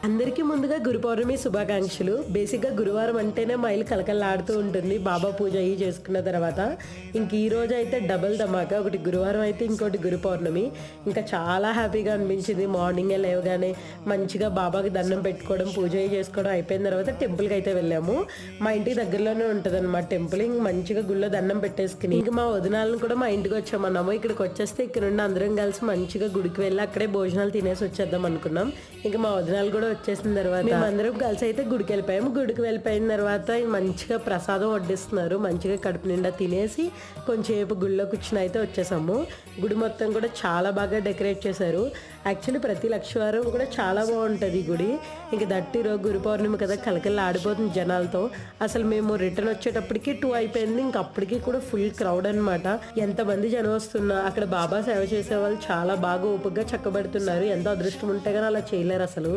అందరికీ ముందుగా గురు పౌర్ణమి శుభాకాంక్షలు. బేసిక్‌గా గురువారం అంటేనే మా ఇల్లు కలకల్లాడుతూ ఉంటుంది. బాబా పూజ అయ్యి చేసుకున్న తర్వాత. ఇంక ఈ రోజైతే డబుల్ ధమాకా. ఒకటి గురువారం అయితే ఇంకోటి గురు పౌర్ణమి. ఇంకా చాలా హ్యాపీగా అనిపించింది. మార్నింగే లేవగానే మంచిగా బాబాకి దండం పెట్టుకోవడం, పూజ అయ్యి చేసుకోవడం అయిపోయిన తర్వాత టెంపుల్‌కి అయితే వెళ్ళాము. మా ఇంటి దగ్గరలోనే ఉంటదనమాట టెంపుల్. ఇంక మంచిగా గుళ్ళో దండం పెట్టేసుకుని ఇంక మా వదినాలను కూడా మా ఇంటికి వచ్చామన్నాము. ఇక్కడికి వచ్చేస్తే ఇక్కడ నుండి అందరం కలిసి మంచిగా గుడికి వెళ్ళి అక్కడే భోజనాలు తినేసి వచ్చేద్దాం అనుకున్నాం. ఇంక మా వదినాలు కూడా వచ్చేసిన తర్వాత మేమందరం కలిసి అయితే గుడికి వెళ్ళిపోయాము. గుడికి వెళ్ళిపోయిన తర్వాత మంచిగా ప్రసాదం వడ్డిస్తున్నారు. మంచిగా కడుపు నిండా తినేసి కొంచెంసేపు గుడిలో కూర్చుని అయితే వచ్చేసాము. గుడి మొత్తం కూడా చాలా బాగా డెకరేట్ చేశారు. యాక్చువల్లీ ప్రతి లక్షవారం కూడా చాలా బాగుంటుంది ఈ గుడి. ఇంక దట్టిరో గురు పౌర్ణమి కదా, కలకల్లా ఆడిపోతుంది జనాలతో. అసలు మేము రిటర్న్ వచ్చేటప్పటికి 2 అయిపోయింది. ఇంక అప్పటికి కూడా ఫుల్ క్రౌడ్ అనమాట. ఎంతమంది జనం వస్తున్నా అక్కడ బాబా సేవ చేసే వాళ్ళు చాలా బాగా ఓపికగా చక్కబెడుతున్నారు. ఎంతో అదృష్టం ఉంటే కానీ అలా చేయలేరు అసలు.